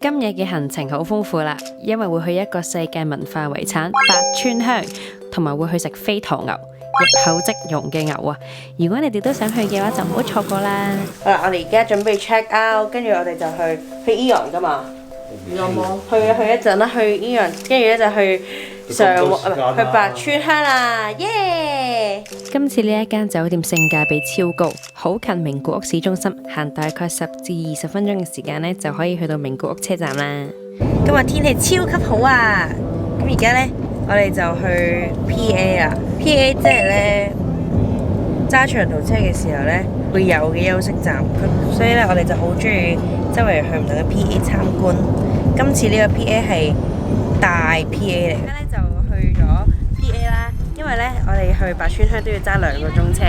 今日嘅行程好豐富啦，因為會去一個世界文化遺產白川鄉，同埋會去食飛驒牛，入口即溶嘅牛啊！如果你哋都想去嘅話，就唔好錯過啦。好啦，我哋而家準備 check out， 跟住我哋就去 Eon 噶嘛。有冇？去一陣啦，去 Eon， 跟住咧就去去白川鄉啦，耶！今次呢一間酒店性價比超高，好近名古屋市中心，行大概10至20分鐘嘅時間呢，就可以去到名古屋車站啦。今日天氣超級好啊！咁而家呢，我哋就去 PA 啊 ，PA 即係呢，揸長途車嘅時候呢，會有嘅休息站，所以呢，我哋就好中意周圍去唔同嘅 PA 參觀。今次呢個 PA 係大 PA 嚟，而家呢就去咗 PA 啦。因為呢，我哋去白川鄉都要揸2個鐘車，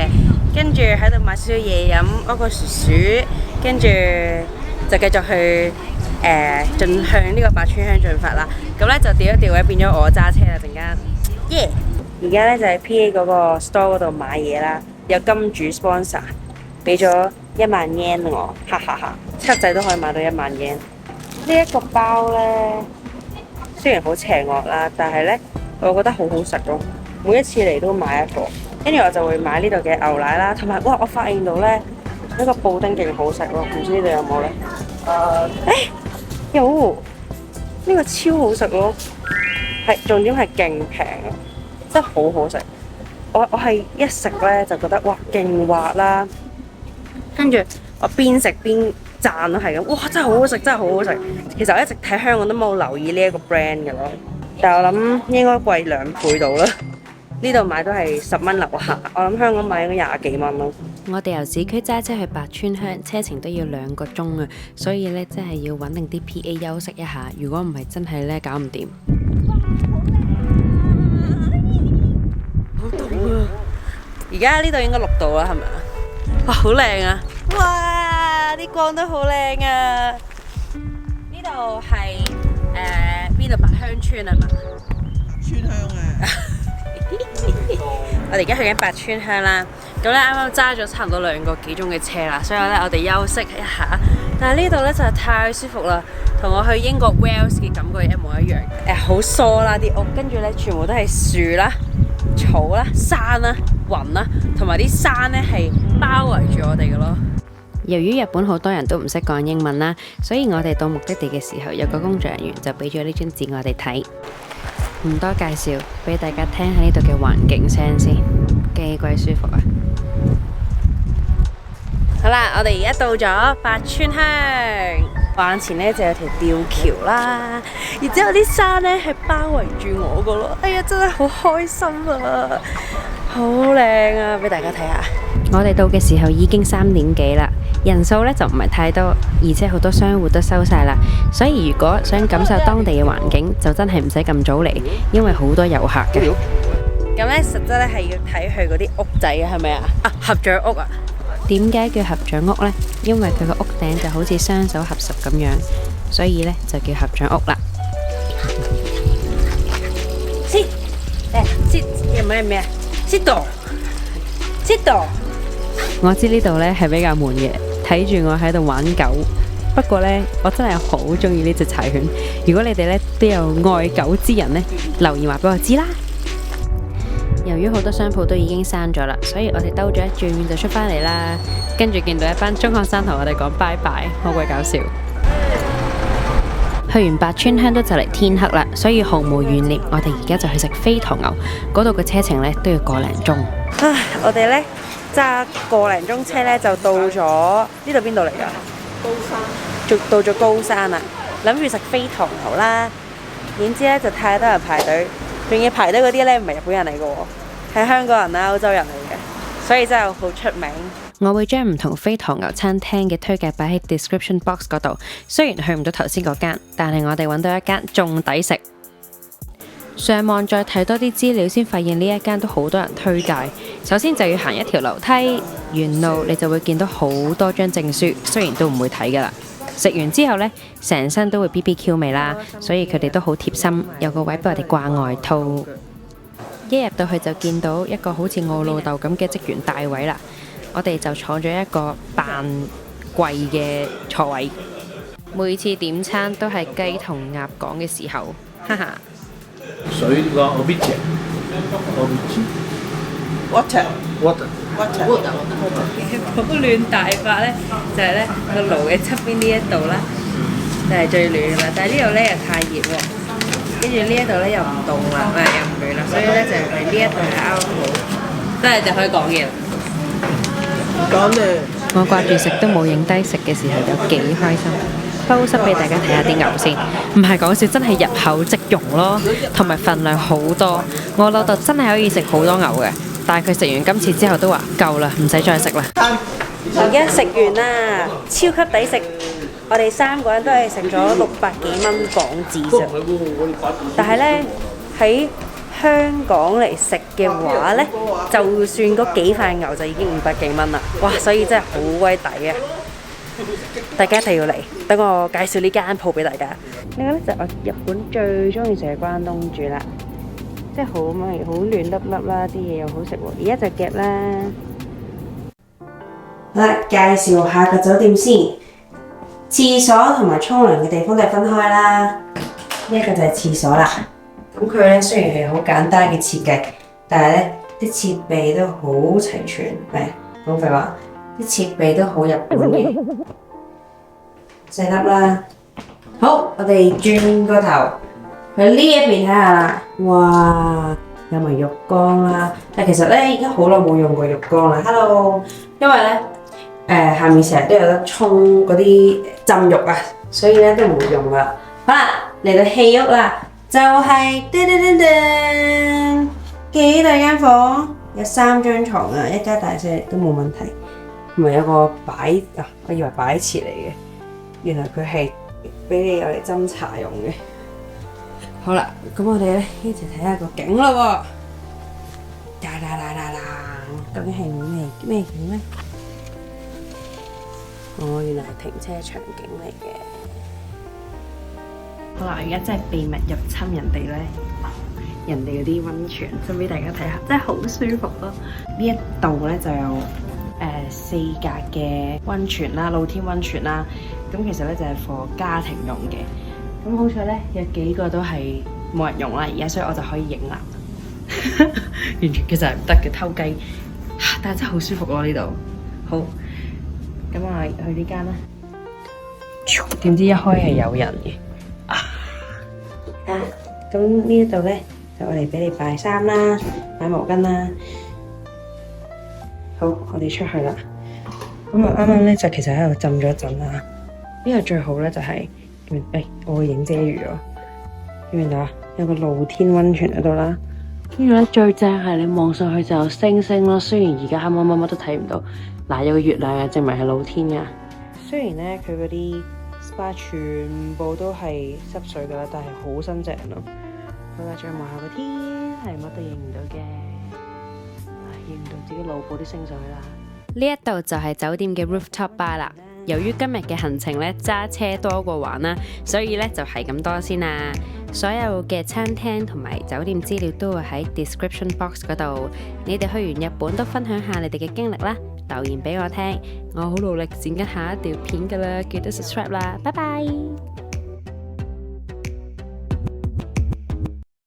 跟住喺度買少少嘢飲，屙個薯薯，跟住就繼續去進向呢個白川鄉進發啦。咁呢就調一調位，變咗我揸車啦，陣間耶！而家呢就喺 PA 嗰個 store 嗰度買嘢啦，有金主 sponsor 俾咗1萬 yen 我，哈哈哈！七仔都可以買到1萬 yen。呢一個包呢，雖然好邪惡啦，但係呢，我覺得好好食咯。每一次嚟都買一個，跟住我就會買呢度嘅牛奶啦，同埋哇！我發現到呢，呢個布丁勁好食咯，唔知呢度有冇呢？有，呢個超好食咯，重點係勁平啊，真係好好食。我係一食呢，就覺得哇勁滑啦，跟住我邊食邊讚都係咁，哇！真係好好食，真係好好食。其實我一直睇香港都冇留意呢一個 brand 嘅咯，但係我諗應該貴2倍到啦。呢度買都係10蚊樓下，我諗香港買應該20幾蚊咯。我哋由市區揸車去白川鄉，車程都要2個鐘啊，所以呢，真係要揾定啲 PA 休息一下，如果唔係真係呢，搞唔掂。好凍啊！而家呢度應該6度啦，係咪啊？哇，好靚啊！哇，啲光都好靚啊！呢度係邊度？白鄉村係嘛？村鄉啊！我哋而家去緊白川鄉啦，咁咧啱啱揸咗差唔多2個幾鐘嘅車啦，所以咧我哋休息一下。但係呢度咧就係太舒服啦，同我去英國 Wales 嘅感覺一模一樣。好疏啦啲屋，跟住咧全部都係樹啦、草啦、山啦、雲啦，同埋啲山咧係包圍住我哋嘅咯。由於日本好多人都唔識講英文啦，所以我哋到目的地嘅時候，有個工作人員就俾咗呢張紙我哋睇。唔多介紹，俾大家聽下呢度嘅環境聲先，幾鬼舒服啊！好啦，我哋而家到咗白川鄉，眼前呢就有條吊橋啦，然之後啲山呢係包圍住我個咯，哎呀真係好開心啊，好靚啊！俾大家睇下，我哋到嘅時候已經3點幾啦。人數呢就唔係太多，而且好多商戶都收晒啦，所以如果想感受當地嘅環境，就真係唔使咁早嚟，因為好多遊客嘅。咁呢，實質呢係要睇佢嗰啲屋仔嘅，係咪啊？合掌屋啊？點解叫合掌屋呢？因為佢個屋頂就好似雙手合十咁樣，所以呢就叫合掌屋啦。sit，有冇咩啊 ？sit down，sit down。我知呢度呢係比較悶嘅。睇住我喺度玩狗，不過呢，我真係好中意呢隻柴犬。如果你哋呢都有愛狗之人呢，留言話俾我知啦。由於好多商鋪都已經閂咗啦，所以我哋兜咗一轉就出返嚟啦。跟住見到一班中學生同我哋講拜拜，好鬼搞笑。去完白川鄉都就嚟天黑啦，所以毫無懸念，我哋而家就去食飛驒牛。嗰度嘅車程呢都要個零鐘。唉，我哋呢揸個零鐘車呢，就到咗呢度邊度嚟㗎？高山。到咗高山啦，諗住食飛驒牛啦，點知呢就太多人排隊，仲要排隊嗰啲呢唔係日本人嚟嘅喎，係香港人啦、歐洲人嚟嘅，所以真係好出名。我會將唔同飛驒牛餐廳嘅推介擺喺 description box 嗰度，雖然去唔到頭先嗰間，但係我哋揾到一間仲抵食。上網再睇多啲資料，先發現呢一間都好多人推介。首先就要行一條樓梯，沿路你就會見到好多張證書，雖然都唔會睇噶啦。食完之後呢，成身都會 BBQ 味啦，所以佢哋都好貼心，有個位俾我哋掛外套。一入到去就見到一個好似我老豆咁嘅職員大位啦，我哋就坐咗一個扮貴嘅座位。每次點餐都係雞同鴨講嘅時候，哈哈。水個 obice water water 保暖大法咧，就係咧個爐嘅側邊呢一度啦，就係最暖啦。但係呢度咧又太熱喎，跟住呢一度咧又唔凍啦，又唔暖啦，所以咧就係呢一度係啱好，真係就可以講嘢啦。講咧，我掛住食都冇影低食嘅時候有幾開心。post俾大家睇下啲牛先，唔係講笑，真係入口即溶咯，同埋份量好多。我老豆真係可以食好多牛嘅，但係佢食完今次之後都話夠啦，唔使再食啦。而家食完啦，超級抵食。我哋3個人都係食咗600幾蚊港紙啫。但係呢，喺香港嚟食嘅話呢，就算嗰幾塊牛就已經500幾蚊啦。哇！所以真係好鬼抵啊！大家一定要嚟，等我介紹呢間鋪俾大家。呢個呢就係我日本最中意食嘅關東煮啦，即係好味，好嫩粒粒啦，啲嘢又好食喎。而家就夾啦。好啦，介紹下個酒店先。廁所同埋沖涼嘅地方都係分開啦。呢一個就係廁所啦。咁佢咧雖然係好簡單嘅設計，但係咧啲設備都好齊全。講廢話，啲設備都好日本嘅。細粒啦。好，我哋轉個頭去呢一邊睇下啦。哇，有埋浴缸啦。但其實咧已經好耐冇用過浴缸啦。Hello， 因為咧。下面成日都有得沖嗰啲浸浴啊，所以咧都唔會用啦。好啦，嚟到戲屋啦，就係噔噔噔噔，幾大間房，有3張床啊，一家大細都冇問題。同埋有個我以為擺設嚟嘅，原來佢係俾你用嚟斟茶用嘅。好啦，咁我哋咧一齊睇下個景啦喎。究竟係咩景咧？原來係停車場景嚟嘅。好啦，而家真係秘密入侵人哋咧，人哋嗰啲溫泉，想俾大家睇下，真係好舒服咯。呢一度咧就有4格嘅溫泉啦，露天溫泉啦。咁其實咧就係 for 家庭用嘅。咁好彩咧有幾個都係冇人用啦，而家所以我就可以影啦。完全其實係唔得嘅，偷雞，但係真係好舒服咯呢度。好。咁我去呢間啦，點知一開係有人嘅。咁呢一度咧就我嚟俾你擺衫啦，擺毛巾啦。好，我哋出去啦。咁我啱啱咧就其實喺度浸咗一陣啦。呢個最好咧就係，我會影遮住咗。見唔見到啊？有個露天溫泉喺度啦。跟住咧最正係你望上去就有星星咯，雖然而家黑乜都睇唔到。嗱，有個月亮啊，證明係露天噶。雖然咧佢嗰啲 SPA 全部都係濕水噶啦，但係好新淨咯。好啦，再望下個天，係乜都影唔到嘅，影唔到自己腦部啲升上去啦。呢一度就係酒店嘅 rooftop bar 啦。由於今日嘅行程咧揸車多過玩啦，所以咧就係咁多先啦。所有嘅餐廳同埋酒店資料都會喺 description box 嗰度。你哋去完日本都分享下你哋嘅經歷啦，留言俾我聽。我好努力剪緊下一條片噶啦，記得 subscribe 啦，拜拜。